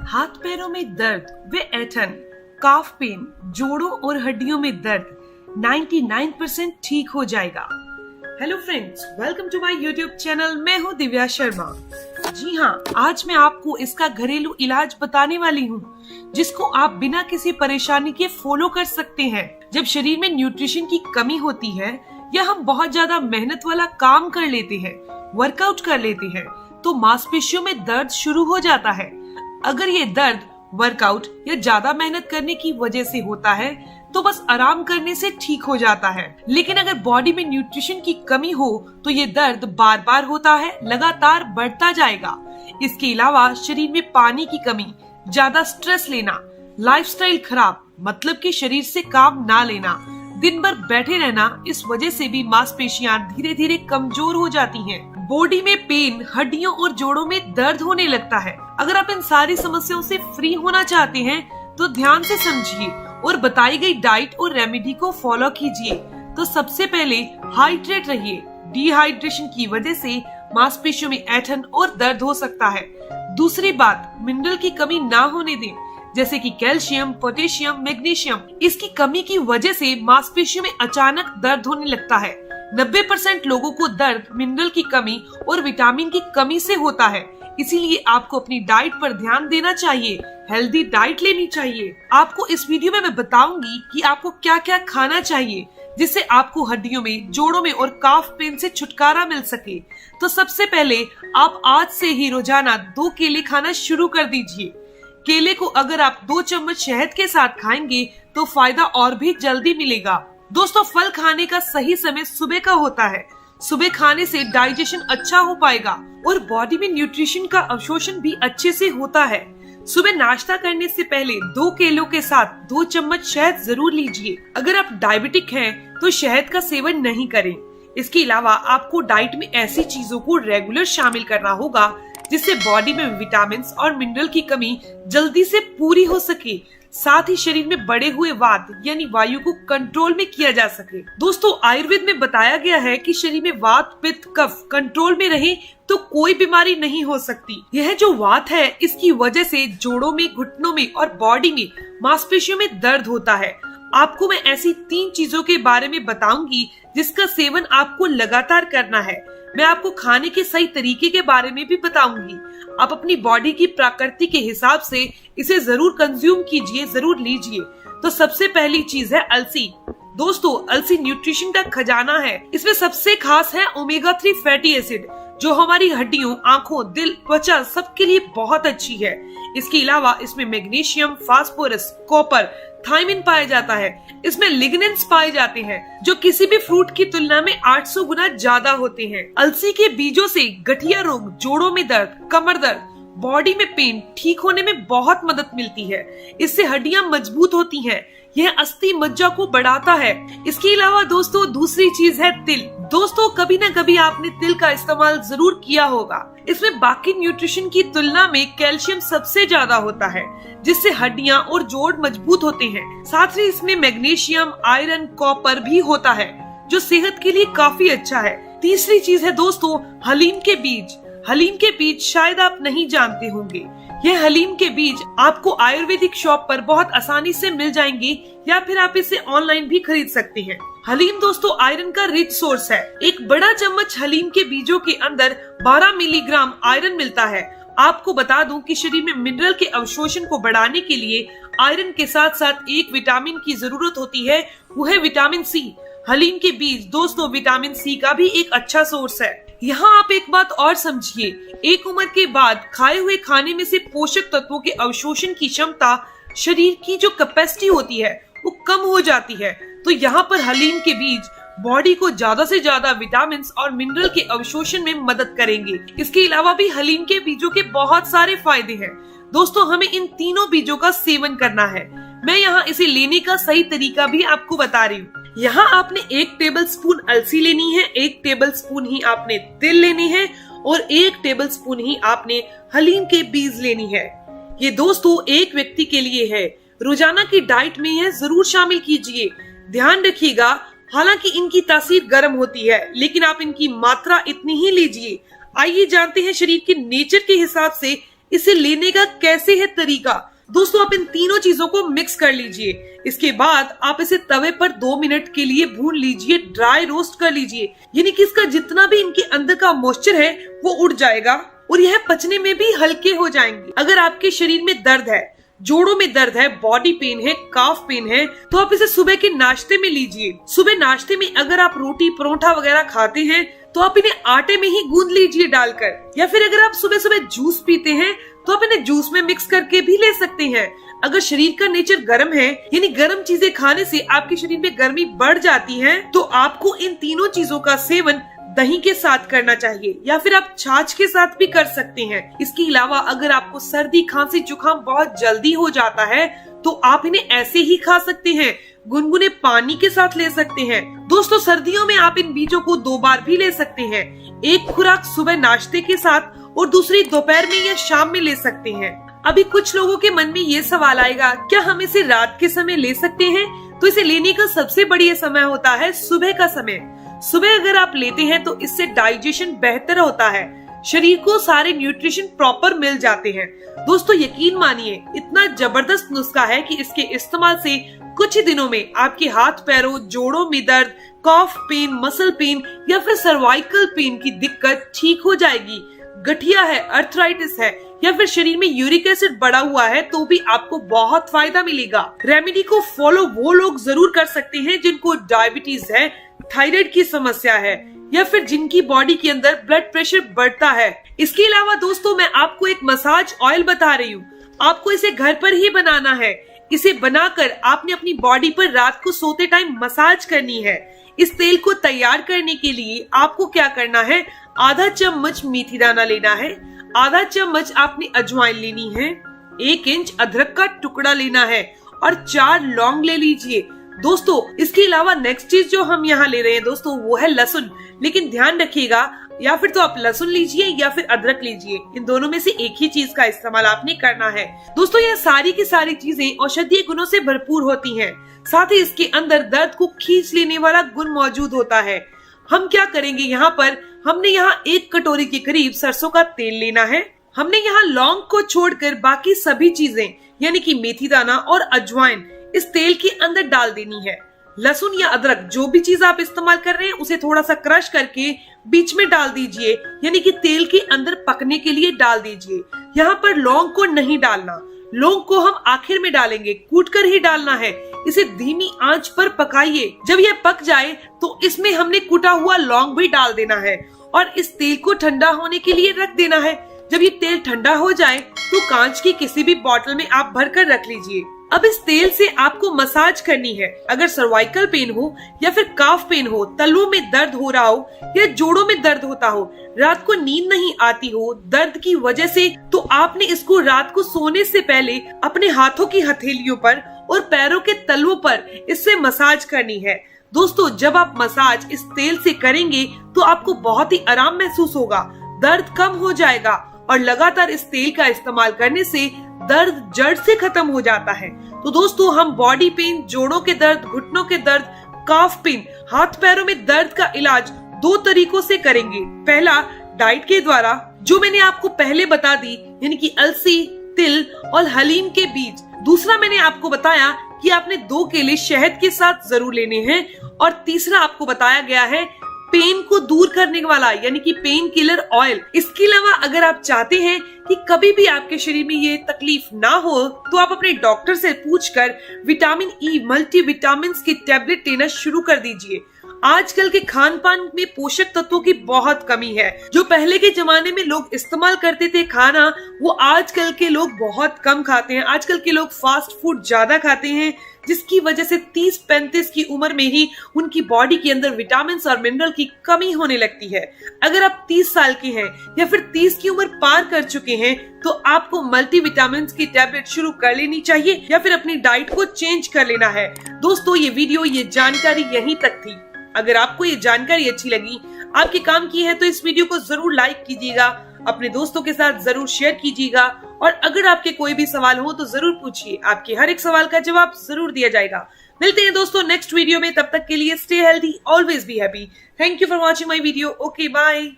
हाथ पैरों में दर्द व ऐंठन, काफ पेन, जोड़ों और हड्डियों में दर्द 99% ठीक हो जाएगा। Hello friends, welcome to my YouTube channel. मैं हूँ दिव्या शर्मा। जी हाँ, आज मैं आपको इसका घरेलू इलाज बताने वाली हूँ जिसको आप बिना किसी परेशानी के फॉलो कर सकते हैं। जब शरीर में न्यूट्रिशन की कमी होती है या हम बहुत ज्यादा मेहनत वाला काम कर लेते हैं, वर्कआउट कर लेते हैं, तो मांसपेशियों में दर्द शुरू हो जाता है। अगर ये दर्द वर्कआउट या ज्यादा मेहनत करने की वजह से होता है तो बस आराम करने से ठीक हो जाता है। लेकिन अगर बॉडी में न्यूट्रिशन की कमी हो तो ये दर्द बार बार होता है, लगातार बढ़ता जाएगा। इसके अलावा शरीर में पानी की कमी, ज्यादा स्ट्रेस लेना, लाइफस्टाइल खराब मतलब कि शरीर से काम ना लेना, दिन भर बैठे रहना, इस वजह से भी मांसपेशियां धीरे धीरे कमजोर हो जाती हैं। बॉडी में पेन, हड्डियों और जोड़ों में दर्द होने लगता है। अगर आप इन सारी समस्याओं से फ्री होना चाहते हैं तो ध्यान से समझिए और बताई गई डाइट और रेमेडी को फॉलो कीजिए। तो सबसे पहले हाइड्रेट रहिए। डिहाइड्रेशन की वजह से मांसपेशियों में ऐंठन और दर्द हो सकता है। दूसरी बात, मिनरल की कमी ना होने दें, जैसे कि कैल्शियम, पोटेशियम, मैग्नीशियम। इसकी कमी की वजह से मांसपेशियों में अचानक दर्द होने लगता है। 90% लोगों को दर्द मिनरल की कमी और विटामिन की कमी से होता है। इसीलिए आपको अपनी डाइट पर ध्यान देना चाहिए, हेल्दी डाइट लेनी चाहिए। आपको इस वीडियो में मैं बताऊंगी कि आपको क्या क्या खाना चाहिए जिससे आपको हड्डियों में, जोड़ों में और काफ पेन से छुटकारा मिल सके। तो सबसे पहले आप आज से ही रोजाना 2 केले खाना शुरू कर दीजिए। केले को अगर आप 2 चम्मच शहद के साथ खाएंगे तो फायदा और भी जल्दी मिलेगा। दोस्तों, फल खाने का सही समय सुबह का होता है। सुबह खाने से डाइजेशन अच्छा हो पाएगा और बॉडी में न्यूट्रिशन का अवशोषण भी अच्छे से होता है। सुबह नाश्ता करने से पहले 2 केलों के साथ 2 चम्मच शहद जरूर लीजिए। अगर आप डायबिटिक हैं तो शहद का सेवन नहीं करें। इसके अलावा आपको डाइट में ऐसी चीजों को रेगुलर शामिल करना होगा जिससे बॉडी में विटामिन और मिनरल की कमी जल्दी से पूरी हो सके, साथ ही शरीर में बढ़े हुए वात यानी वायु को कंट्रोल में किया जा सके। दोस्तों, आयुर्वेद में बताया गया है कि शरीर में वात, पित्त, कफ कंट्रोल में रहे तो कोई बीमारी नहीं हो सकती। यह जो वात है, इसकी वजह से जोड़ों में, घुटनों में और बॉडी में, मांसपेशियों में दर्द होता है। आपको मैं ऐसी 3 चीजों के बारे में बताऊंगी जिसका सेवन आपको लगातार करना है। मैं आपको खाने के सही तरीके के बारे में भी बताऊंगी। आप अपनी बॉडी की प्रकृति के हिसाब से इसे जरूर कंज्यूम कीजिए, जरूर लीजिए। तो सबसे पहली चीज है अलसी। दोस्तों, अलसी न्यूट्रिशन का खजाना है। इसमें सबसे खास है ओमेगा 3 फैटी एसिड जो हमारी हड्डियों, आंखों, दिल, त्वचा सबके लिए बहुत अच्छी है। इसके अलावा इसमें मैग्नीशियम, फास्फोरस, कॉपर, थायमिन पाया जाता है। इसमें लिग्नेंस पाए जाते हैं जो किसी भी फ्रूट की तुलना में 800 गुना ज्यादा होते हैं। अलसी के बीजों से गठिया रोग, जोड़ों में दर्द, कमर दर्द, बॉडी में पेन ठीक होने में बहुत मदद मिलती है। इससे हड्डियां मजबूत होती हैं। यह अस्थि मज्जा को बढ़ाता है। इसके अलावा दोस्तों, दूसरी चीज है तिल। दोस्तों, कभी न कभी आपने तिल का इस्तेमाल जरूर किया होगा। इसमें बाकी न्यूट्रिशन की तुलना में कैल्शियम सबसे ज्यादा होता है जिससे हड्डियां और जोड़ मजबूत होते हैं। साथ ही इसमें मैग्नीशियम, आयरन, कॉपर भी होता है जो सेहत के लिए काफी अच्छा है। तीसरी चीज है दोस्तों, हलीम के बीज। हलीम के बीज शायद आप नहीं जानते होंगे। यह हलीम के बीज आपको आयुर्वेदिक शॉप पर बहुत आसानी से मिल जाएंगे या फिर आप इसे ऑनलाइन भी खरीद सकते हैं। हलीम दोस्तों आयरन का रिच सोर्स है। एक बड़ा चम्मच हलीम के बीजों के अंदर 12 मिलीग्राम आयरन मिलता है। आपको बता दूं कि शरीर में मिनरल के अवशोषण को बढ़ाने के लिए आयरन के साथ साथ एक विटामिन की जरूरत होती है, वो है विटामिन सी। हलीम के बीज दोस्तों विटामिन सी का भी एक अच्छा सोर्स है। यहाँ आप एक बात और समझिए, एक उम्र के बाद खाए हुए खाने में से पोषक तत्वों के अवशोषण की क्षमता, शरीर की जो कैपेसिटी होती है वो कम हो जाती है। तो यहाँ पर हलीम के बीज बॉडी को ज्यादा से ज्यादा विटामिन और मिनरल के अवशोषण में मदद करेंगे। इसके अलावा भी हलीम के बीजों के बहुत सारे फायदे हैं। दोस्तों, हमें इन तीनों बीजों का सेवन करना है। मैं यहाँ इसे लेने का सही तरीका भी आपको बता रही हूँ। यहाँ आपने 1 टेबलस्पून अलसी लेनी है, 1 टेबलस्पून ही आपने तिल लेनी है और 1 टेबलस्पून ही आपने हलीम के बीज लेनी है। ये दोस्तों एक व्यक्ति के लिए है। रोजाना की डाइट में यह जरूर शामिल कीजिए। ध्यान रखिएगा, हालांकि इनकी तासीर गर्म होती है लेकिन आप इनकी मात्रा इतनी ही लीजिए। आइए जानते हैं शरीर के नेचर के हिसाब से इसे लेने का कैसे है तरीका। दोस्तों आप इन तीनों चीजों को मिक्स कर लीजिए। इसके बाद आप इसे तवे पर 2 मिनट के लिए भून लीजिए, ड्राई रोस्ट कर लीजिए, यानी कि इसका जितना भी इनके अंदर का मॉइस्चर है वो उड़ जाएगा और यह पचने में भी हल्के हो जाएंगे। अगर आपके शरीर में दर्द है, जोड़ों में दर्द है, बॉडी पेन है, काफ पेन है, तो आप इसे सुबह के नाश्ते में लीजिए। सुबह नाश्ते में अगर आप रोटी परोठा वगैरह खाते हैं तो आप इन्हें आटे में ही गूंद लीजिए डालकर, या फिर अगर आप सुबह सुबह जूस पीते हैं तो आप इन्हें जूस में मिक्स करके भी ले सकते हैं। अगर शरीर का नेचर गर्म है, यानी गर्म चीजें खाने से आपके शरीर में गर्मी बढ़ जाती है, तो आपको इन तीनों चीजों का सेवन दही के साथ करना चाहिए, या फिर आप छाछ के साथ भी कर सकते हैं। इसके अलावा अगर आपको सर्दी खांसी जुकाम बहुत जल्दी हो जाता है तो आप इन्हें ऐसे ही खा सकते हैं, गुनगुने पानी के साथ ले सकते हैं। दोस्तों सर्दियों में आप इन बीजों को 2 बार भी ले सकते हैं, एक खुराक सुबह नाश्ते के साथ और दूसरी दोपहर में या शाम में ले सकते हैं। अभी कुछ लोगों के मन में ये सवाल आएगा, क्या हम इसे रात के समय ले सकते हैं? तो इसे लेने का सबसे बढ़िया समय होता है सुबह का समय। सुबह अगर आप लेते हैं तो इससे डाइजेशन बेहतर होता है, शरीर को सारे न्यूट्रिशन प्रॉपर मिल जाते हैं। दोस्तों यकीन मानिए इतना जबरदस्त नुस्खा है कि इसके इस्तेमाल से कुछ ही दिनों में आपके हाथ पैरों जोड़ों में दर्द, कॉफ पेन, मसल पेन या फिर सर्वाइकल पेन की दिक्कत ठीक हो जाएगी। गठिया है, अर्थराइटिस है या फिर शरीर में यूरिक एसिड बढ़ा हुआ है तो भी आपको बहुत फायदा मिलेगा। रेमेडी को फॉलो वो लोग जरूर कर सकते हैं जिनको डायबिटीज है, थायराइड की समस्या है या फिर जिनकी बॉडी के अंदर ब्लड प्रेशर बढ़ता है। इसके अलावा दोस्तों मैं आपको एक मसाज ऑयल बता रही हूँ, आपको इसे घर पर ही बनाना है। इसे बनाकर आपने अपनी बॉडी पर रात को सोते टाइम मसाज करनी है। इस तेल को तैयार करने के लिए आपको क्या करना है, आधा चम्मच मेथी दाना लेना है, आधा चम्मच आपने अजवाइन लेनी है, 1 इंच अदरक का टुकड़ा लेना है और 4 लौंग ले लीजिए। दोस्तों इसके अलावा नेक्स्ट चीज जो हम यहाँ ले रहे हैं दोस्तों वो है लहसुन, लेकिन ध्यान रखिएगा या फिर तो आप लहसुन लीजिए या फिर अदरक लीजिए, इन दोनों में से एक ही चीज का इस्तेमाल आपने करना है। दोस्तों यह सारी की सारी चीजें औषधीय गुणों से भरपूर होती हैं, साथ ही इसके अंदर दर्द को खींच लेने वाला गुण मौजूद होता है। हम क्या करेंगे यहाँ पर, हमने यहाँ 1 कटोरी के करीब सरसों का तेल लेना है। हमने यहाँ लौंग को छोड़कर बाकी सभी चीजें यानी कि मेथी दाना और अजवाइन इस तेल के अंदर डाल देनी है। लहसुन या अदरक जो भी चीज आप इस्तेमाल कर रहे हैं उसे थोड़ा सा क्रश करके बीच में डाल दीजिए, यानी कि तेल के अंदर पकने के लिए डाल दीजिए। यहाँ पर लौंग को नहीं डालना, लौंग को हम आखिर में डालेंगे, कूटकर ही डालना है। इसे धीमी आंच पर पकाइए। जब यह पक जाए तो इसमें हमने कूटा हुआ लौंग भी डाल देना है और इस तेल को ठंडा होने के लिए रख देना है। जब ये तेल ठंडा हो जाए तो कांच की किसी भी बोतल में आप भरकर रख लीजिए। अब इस तेल से आपको मसाज करनी है। अगर सर्वाइकल पेन हो या फिर काफ पेन हो, तलवों में दर्द हो रहा हो या जोड़ों में दर्द होता हो, रात को नींद नहीं आती हो दर्द की वजह से, तो आपने इसको रात को सोने से पहले अपने हाथों की हथेलियों पर और पैरों के तलवों पर इससे मसाज करनी है। दोस्तों जब आप मसाज इस तेल से करेंगे तो आपको बहुत ही आराम महसूस होगा, दर्द कम हो जाएगा और लगातार इस तेल का इस्तेमाल करने से दर्द जड़ से खत्म हो जाता है। तो दोस्तों हम बॉडी पेन, जोड़ों के दर्द, घुटनों के दर्द, काफ पेन, हाथ पैरों में दर्द का इलाज 2 तरीकों से करेंगे। पहला डाइट के द्वारा जो मैंने आपको पहले बता दी, यानी कि अलसी, तिल और हलीम के बीज। दूसरा मैंने आपको बताया कि आपने 2 केले शहद के साथ जरूर लेने हैं और तीसरा आपको बताया गया है पेन को दूर करने वाला यानी कि पेन किलर ऑयल। इसके अलावा अगर आप चाहते हैं कि कभी भी आपके शरीर में ये तकलीफ ना हो तो आप अपने डॉक्टर से पूछकर विटामिन ई मल्टीविटामिन की टैबलेट लेना शुरू कर दीजिए। आजकल के खान पान में पोषक तत्वों की बहुत कमी है। जो पहले के जमाने में लोग इस्तेमाल करते थे खाना, वो आजकल के लोग बहुत कम खाते हैं। आजकल के लोग फास्ट फूड ज्यादा खाते हैं, जिसकी वजह से 30-35 की उम्र में ही उनकी बॉडी के अंदर विटामिन और मिनरल की कमी होने लगती है। अगर आप 30 साल के हैं या फिर 30 की उम्र पार कर चुके हैं तो आपको मल्टीविटामिन की टैबलेट शुरू कर लेनी चाहिए या फिर अपनी डाइट को चेंज कर लेना है। दोस्तों ये वीडियो, ये जानकारी यहीं तक थी। अगर आपको ये जानकारी अच्छी लगी, आपके काम की है, तो इस वीडियो को जरूर लाइक कीजिएगा, अपने दोस्तों के साथ जरूर शेयर कीजिएगा और अगर आपके कोई भी सवाल हो तो जरूर पूछिए, आपके हर एक सवाल का जवाब जरूर दिया जाएगा। मिलते हैं दोस्तों नेक्स्ट वीडियो में, तब तक के लिए stay healthy, always be happy. Thank you for watching my video. Okay bye.